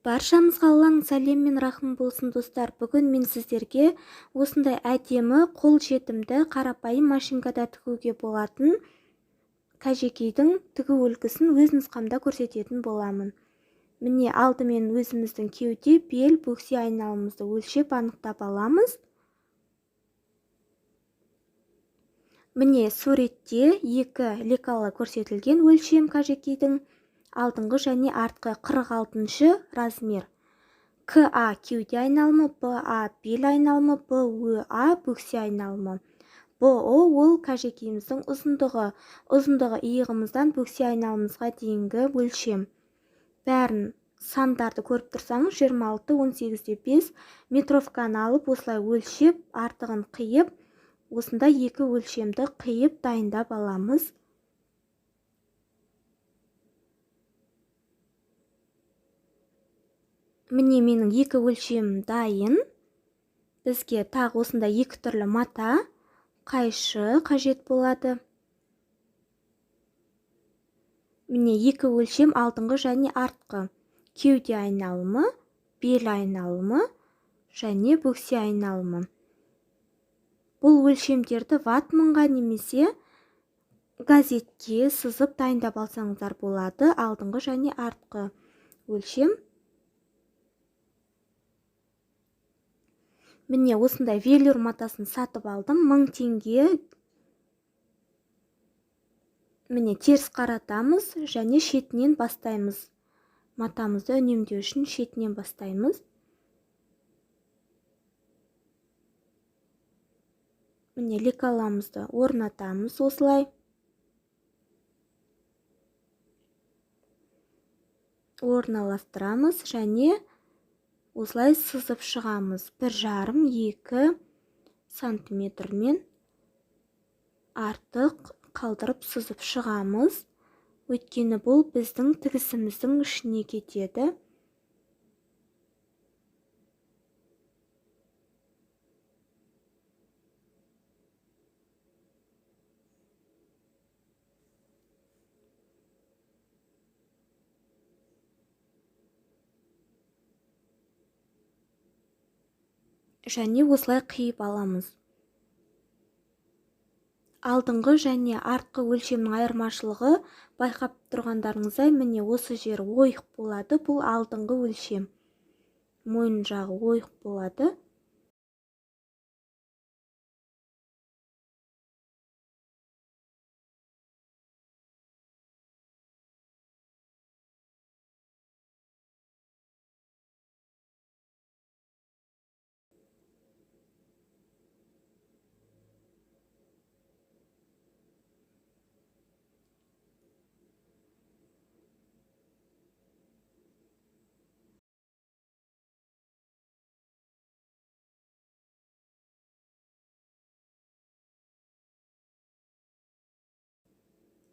Баршамызға Алланың сәлем мен рахым болсын достар. Бүгін мен сіздерге осындай әдемі, қолжетімді, қарапайым машинкада тігуге болатын кәжекейдің тігу үлгісін өз нұсқамда көрсететін боламын. Міне алдымен өзіміздің кеуде, бел, бөксе айналымызды өлшеп анықтап аламыз. Міне суретте екі лекалы көрсетілген өлшем кәжекейдің алдыңғы және артқы 46-шы размер. КА кеуде айналымы, БА бел айналымы, БОА бөксе айналымы. БО ол кәжекейіміздің ұзындығы иығымыздан бөксе айналымызға дейінгі өлшем. Бәрін сандарды көріп тұрсаңыз 26, 18-5 метровканы алып осылай өлшеп, артығын қиып, осында екі өлшемді қиып дайындап аламыз. Міне менің екі өлшемім дайын. Бізге тағы осында екі түрлі мата, қайшы қажет болады. Міне екі өлшем алдыңғы және артқы. Кеуде айналымы, бел айналымы және бөксе айналымы. Бұл өлшемдерді ватманға немесе газетке сызып дайындап алсаңыздар болады. Алдыңғы және артқы өлшем. Міне осындай велюр матасын сатып алдым. 1000 теңге. Міне теріс қаратамыз және шетінен бастаймыз. Матамызды үнемдеу үшін шетінен бастаймыз. Міне лекаламызды орнатамыз осылай. Орналастырамыз және осылай сызып шығамыз. 1,5-2 сантиметрмен артық қалдырып сызып шығамыз. Өйткені бұл біздің тігісіміздің ішіне кетеді. Және осылай қиып аламыз. Алдыңғы және артқы өлшемнің айырмашылығы байқап тұрғандарыңыздай, міне осы жері ойық болады. Бұл алдыңғы өлшем. Мойын жағы ойық болады.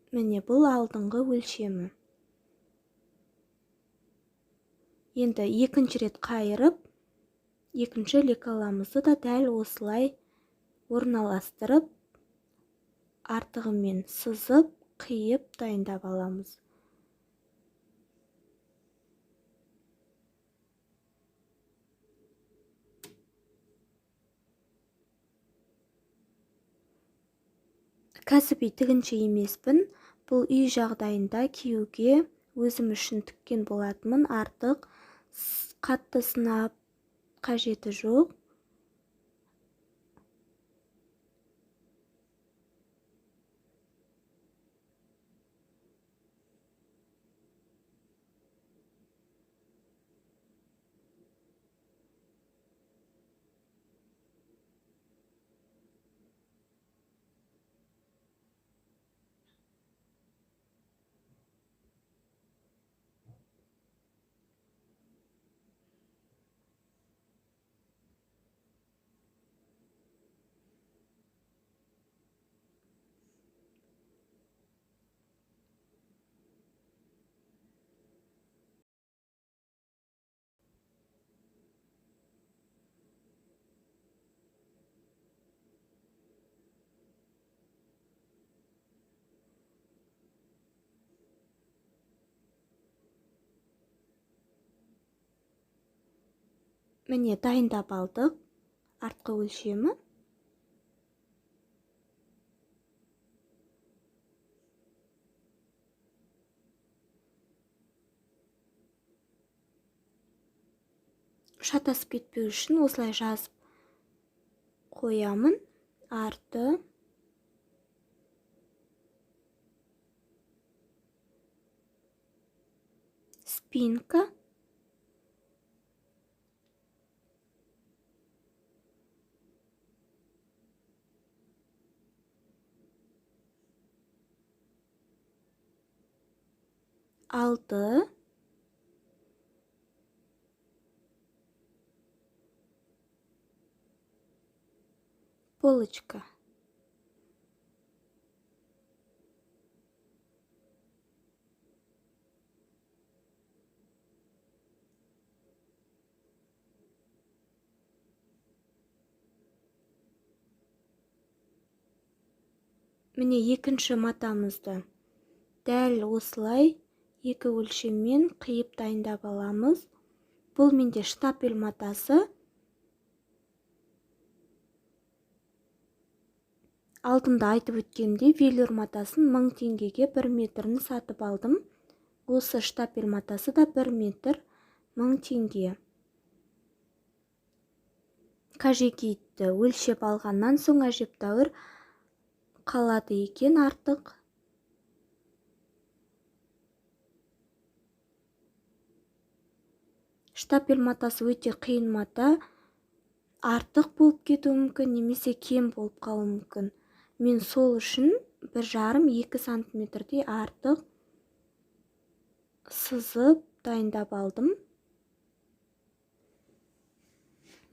Міне бұл алдыңғы өлшемі. Енді екінші рет қайырып, екінші лекаламызды да дәл осылай орналастырып, артығымен сызып, қиып дайындап аламыз. Кәсіби тігінші емеспін. Бұл үй жағдайында киюге өзім үшін тіккен болатынмын. Артық қатты сынап қажеті жоқ. Міне дайындап алдық артқы өлшемі. Шатасып кетпеу үшін осылай жазып қоямын. Арты спинка, алды, полочка. Міне екінші матамызды дәл осылай екі өлшеммен қиып дайындап аламыз. Бұл менде штапель матасы. Алдында айтып өткенде велюр матасын 1000 теңгеге 1 метрін сатып алдым. Осы штапель матасы да 1 метр 1000 теңге. Қажекейтті өлшеп алғаннан соң әжептәуір қалады екен артық. Штапель матасы өте қиын мата. Артық болып кетуі мүмкін, немесе кем болып қалуы мүмкін. Мен сол үшін 1,5-2 сантиметрдей артық сызып дайындап алдым.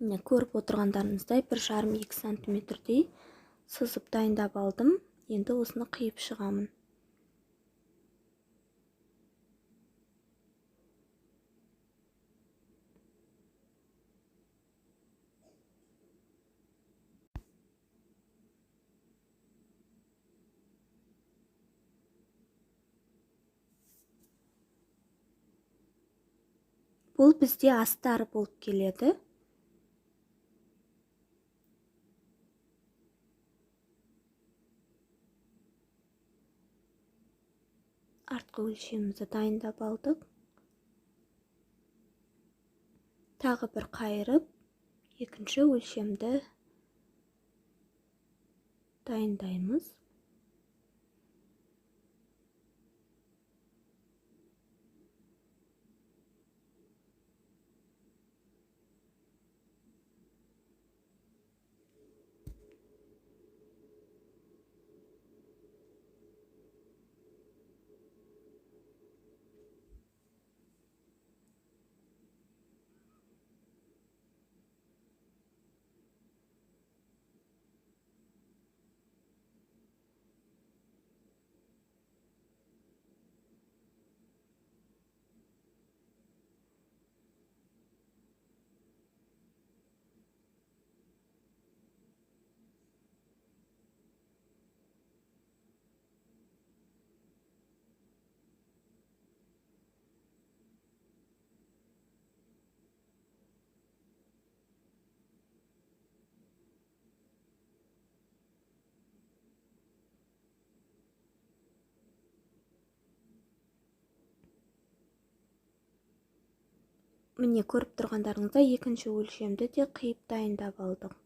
Міне көріп отырғандарыңыздай 1,5-2 сантиметрдей сызып дайындап алдым. Енді осыны қиып шығамын. Бұл бізде астары болып келеді. Артқы өлшемімізді дайындап алдық. Тағы бір қайырып, екінші өлшемді дайындаймыз. Міне көріп тұрғандарыңыздай екінші өлшемді де қиып дайындап алдық.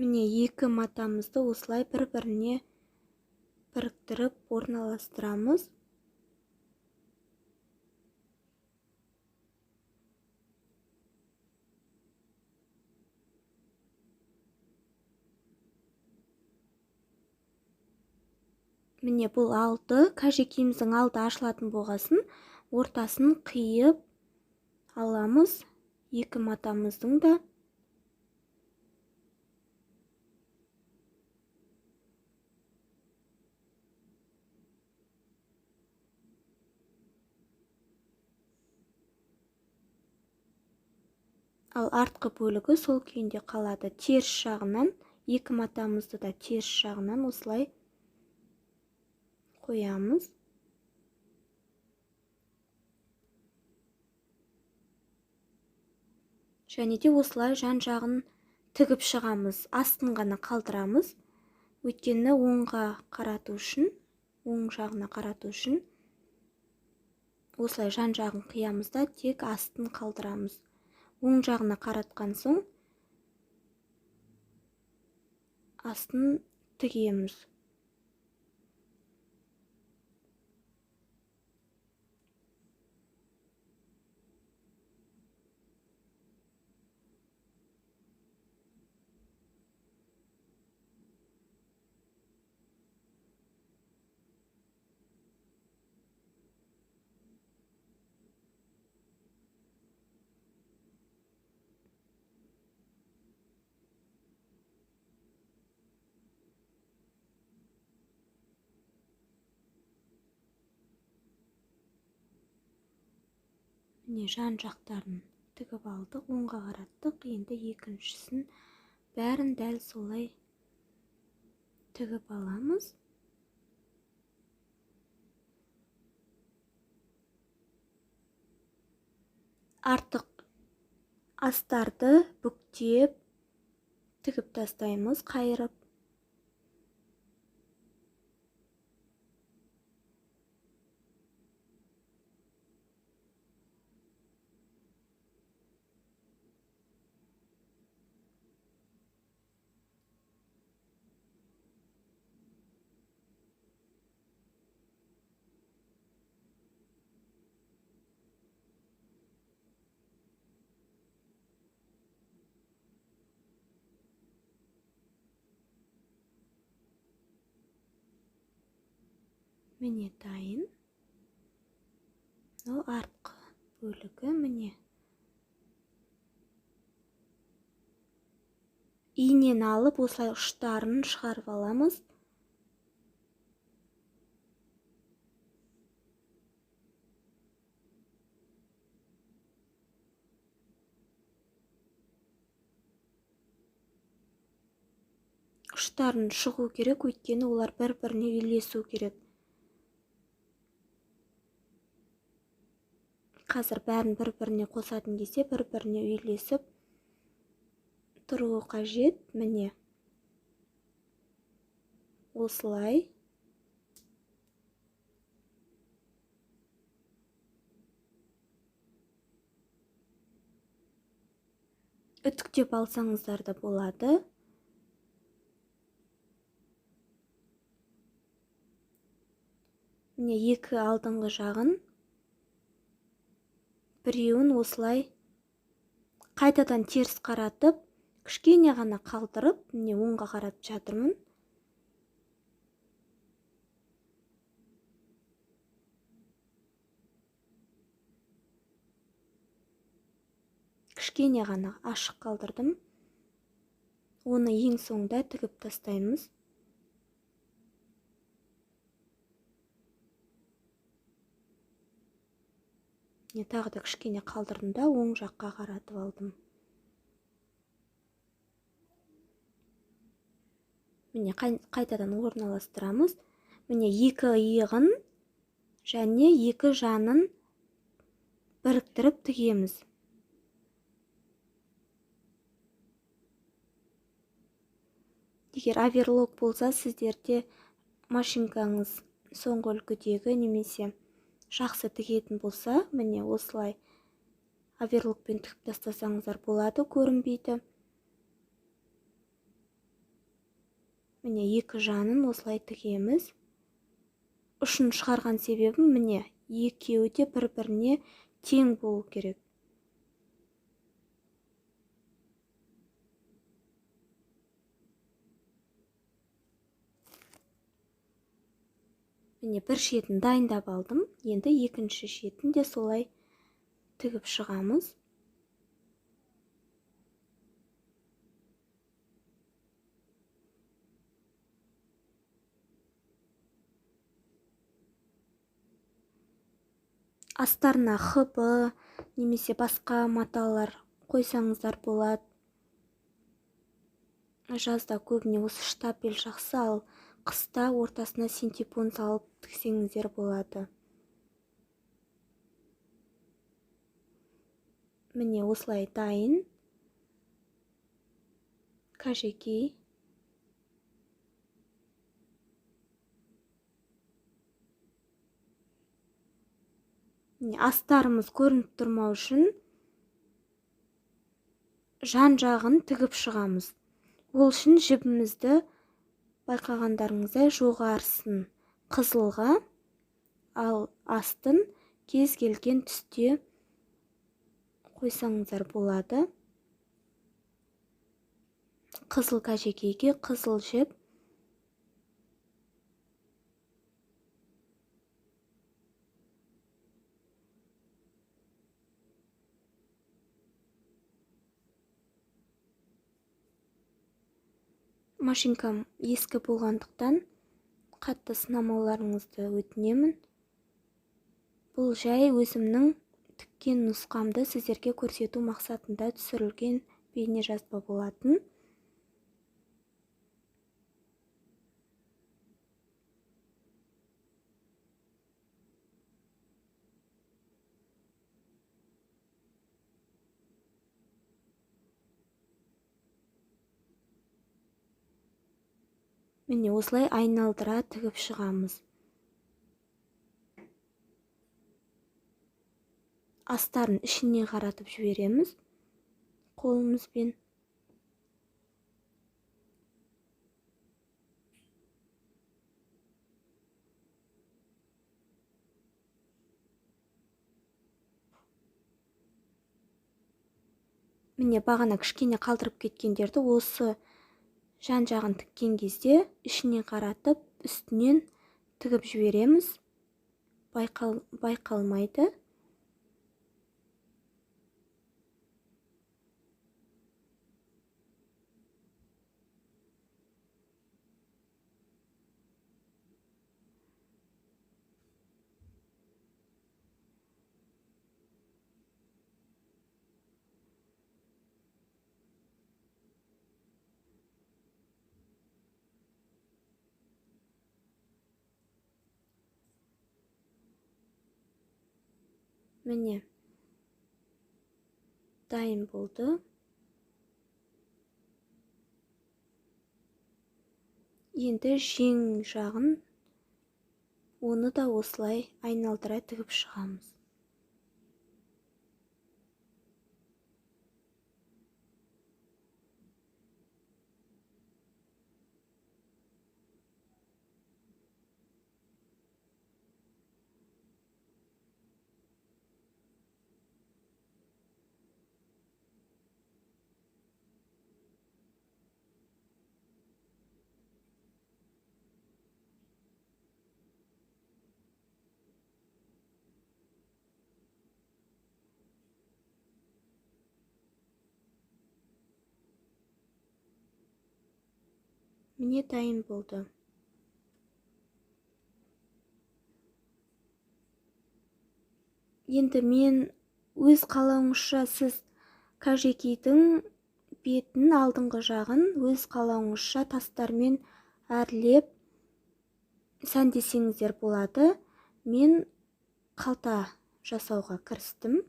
Міне екі матамызды осылай бір-біріне біріктіріп орналастырамыз. Міне бұл алды, кәжекейіміздің алды ашылатын болғасын, ортасын қиып аламыз, екі матамыздың да. Ал артқы бөлігі сол күйінде қалады. Теріс жағынан, екі матамызды да теріс жағынан осылай қоямыз. Және де осылай жан жағын тігіп шығамыз. Астын ғана қалдырамыз. Өйткені оңға қарату үшін, оң жағына қарату үшін осылай жан жағын қиямыз да тек астын қалдырамыз. Оң жағына қаратқан соң астын тігеміз. Міне жан жақтарын тігіп алдық, оңға қараттық. Енді екіншісін бәрін дәл солай тігіп аламыз. Артық астарды бүктеп тігіп тастаймыз, қайырып. Міне дайын. Мынау артқы бөлігі, міне. Иінен алып, осылай ұштарын шығарып аламыз. Ұштарын шығу керек, өйткені олар бір-біріне үйлесу керек. Қазір бәрін бір-біріне қосатын кезде бір-біріне үйлесіп тұруы қажет. Міне осылай. Үтіктеп алсаңыздар да болады. Міне екі алдыңғы жағын, біреуін осылай қайтадан теріс қаратып, кішкене ғана қалдырып, міне оңға қаратып жатырмын. Кішкене ғана ашық қалдырдым. Оны ең соңда тігіп тастаймыз. Тағы да кішкене қалдырдым да оң жаққа қаратып алдым. Міне қайтадан орналастырамыз. Міне екі иығын және екі жанын біріктіріп тігеміз. Егер оверлок болса, сіздерде машинкаңыз соңғы үлгідегі немесе жақсы тігетін болса, міне осылай оверлокпен тігіп тастасаңыздар болады, көрінбейді. Міне екі жанын осылай тігеміз. ұшын шығарған себебім міне екеуі де бір-біріне тең болу керек. Міне бір шетін дайындап алдым. Енді екінші шетін де солай тігіп шығамыз. Астарына ХБ немесе басқа маталар қойсаңыздар болады. Жазда көбіне осы штапель жақсы, ал қыста ортасына синтепон салып тіксеңіздер болады. Міне осылай дайын. Кажеки. Астарымыз көрініп тұрмау үшін жан жағын тігіп шығамыз. Ол үшін жібімізді байқағандарыңыздай жоғарысын қызылға, ал астын кез келген түсте қойсаңыздар болады. Қызыл кажекейге қызыл жіп. Машинкам ескі болғандықтан қатты сынамауларыңызды өтінемін. Бұл жай өзімнің тіккен нұсқамды сіздерге көрсету мақсатында түсірілген бейне жазба болатын. Міне осылай айналдыра тігіп шығамыз. Астарын ішіне қаратып жібереміз қолымызбен. Міне бағана кішкене қалдырып кеткендерді осы жан жағын тіккен кезде ішіне қаратып үстінен тігіп жібереміз. Байқалмайды. Міне дайын болды. Енді жең жағын оны да осылай айналдыра тігіп шығамыз. Міне дайын болды. Енді мен өз қалауыңызша сіз кажекейдің бетін алдыңғы жағын өз қалауыңызша тастармен әрлеп сәндесеңіздер болады. Мен қалта жасауға кірістім.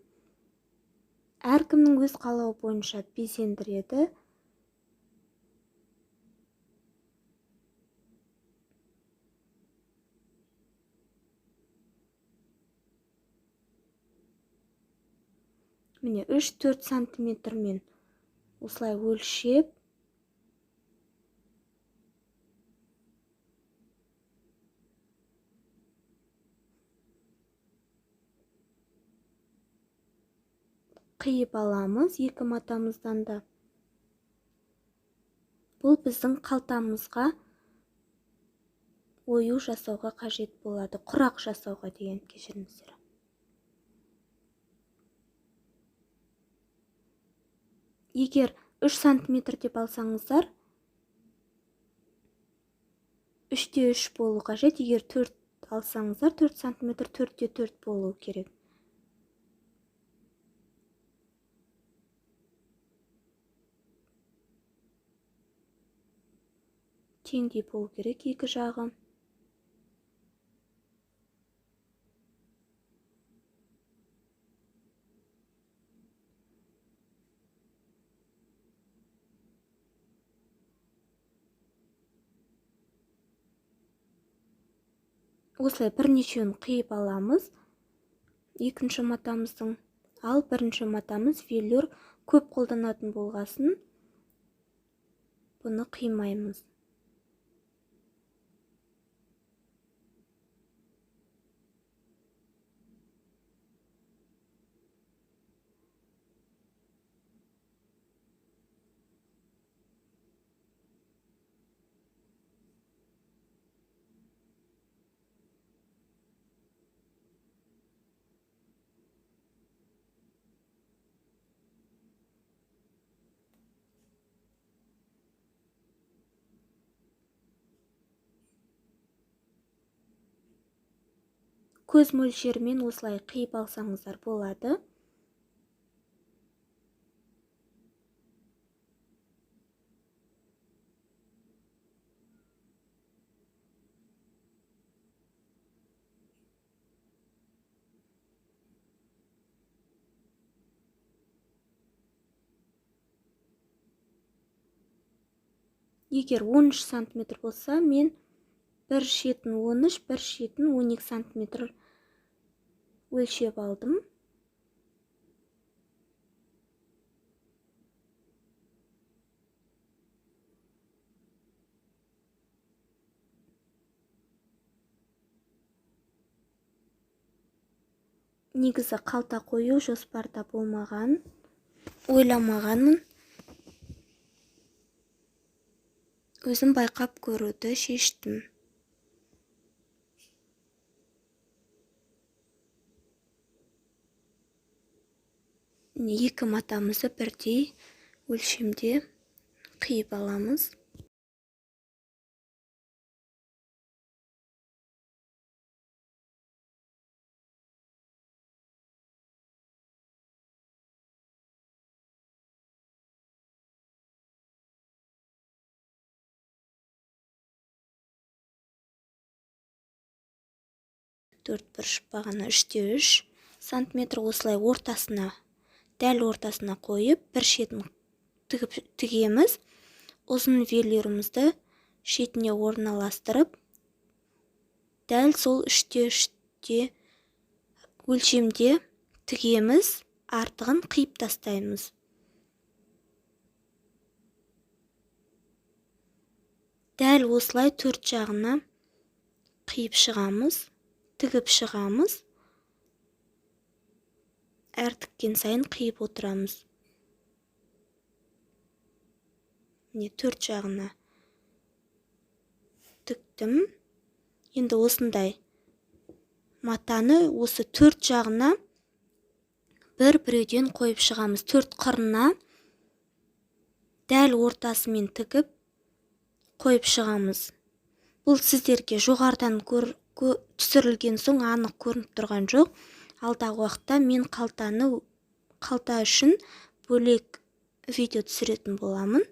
Әркімнің өз қалауы бойынша безендіреді. Міне 3-4 сантиметрмен осылай өлшеп қиып аламыз екі матамыздан да. Бұл біздің қалтамызға ою жасауға қажет болады, құрақ жасауға деген, кешіріңіздер. Егер 3 сантиметр деп алсаңыздар, 3-те 3 болу қажет. Егер 4 алсаңыздар, 4 сантиметр 4-те 4 болу керек. Теңдей болу керек екі жағы. Осылай бірнешеуін қиып аламыз. Екінші матамыздың, ал бірінші матамыз велюр көп қолданатын болғасын, бұны қимаймыз. Көз мөлшерімен осылай қиып алсаңыздар болады. Егер 13 сантиметр болса, мен бір шетін 13, бір шетін 12 сантиметр өлшеп алдым. Негізі қалта қою жоспарда болмаған, ойламағанмын. Өзім байқап көруді шештім. Екі матамызды бірдей өлшемде қиып аламыз. Төрт бұрыш бағана 3-те 3 сантиметр осылай ортасына, дәл ортасына қойып, бір шетін тігеміз. Ұзын велюрімізді шетіне орналастырып, дәл сол 3-те 3-те өлшемде тігеміз, артығын қиып тастаймыз. Дәл осылай төрт жағына қиып шығамыз, тігіп шығамыз. Әр тіккен сайын қиып отырамыз. Төрт жағына тіктім. Енді осындай матаны осы төрт жағына бір-біреуден қойып шығамыз. Төрт қырына дәл ортасымен тігіп қойып шығамыз. Бұл сіздерге жоғарыдан түсірілген соң анық көрініп тұрған жоқ. Алдағы уақытта мен қалта үшін бөлек видео түсіретін боламын.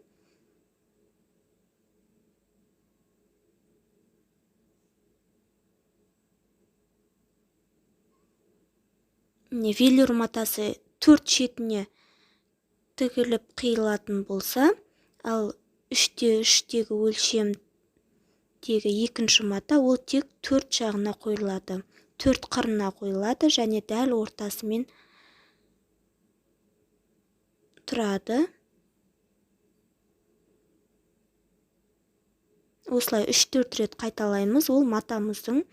Велюр матасы төрт шетіне тігіліп қиылатын болса, ал 3-те 3-тегі өлшемдегі екінші мата ол тек төрт жағына қойылады. Төрт қырына қойылады және дәл ортасымен тұрады. Осылай 3-4 рет қайталаймыз, ол матамыздың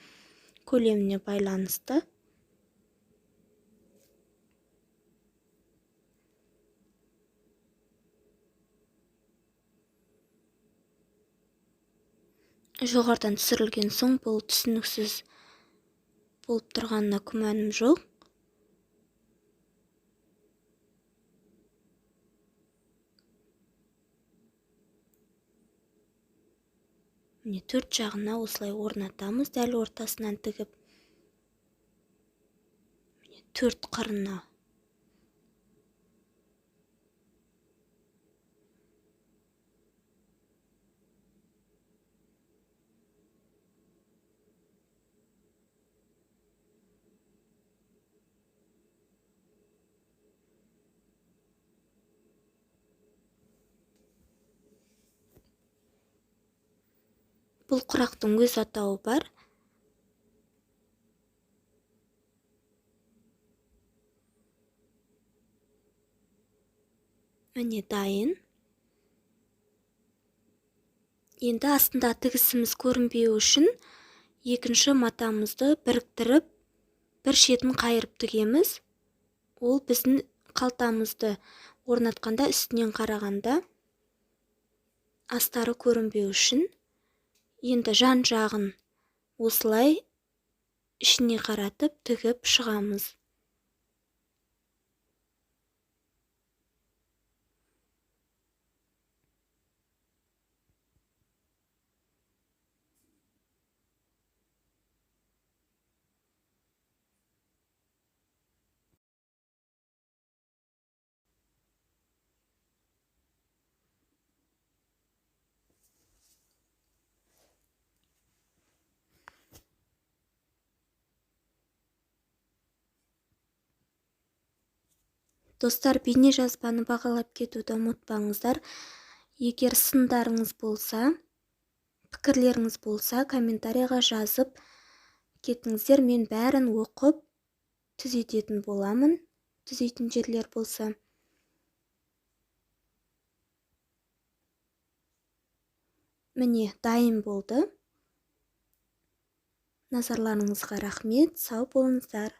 көлеміне байланысты. жоғарыдан түсірілген соң бұл түсініксіз болып тұрғанына күмәнім жоқ. Міне төрт жағына осылай орнатамыз, дәл ортасынан тігіп. Міне төрт қырына. Бұл құрақтың өз атауы бар. Міне дайын. Енді астында тігісіміз көрінбеу үшін екінші матамызды біріктіріп, бір шетін қайырып тігеміз. Ол біздің қалтамызды орнатқанда үстінен қарағанда астары көрінбеу үшін. Енді жан жағын осылай ішіне қаратып тігіп шығамыз. Достар, бейне жазбаны бағалап кетуді ұмытпаңыздар. Егер сындарыңыз болса, пікірлеріңіз болса, комментарияға жазып кетіңіздер. Мен бәрін оқып түзететін боламын, түзейтін жерлер болса. Міне дайын болды. Назарларыңызға рахмет, сау болыңыздар.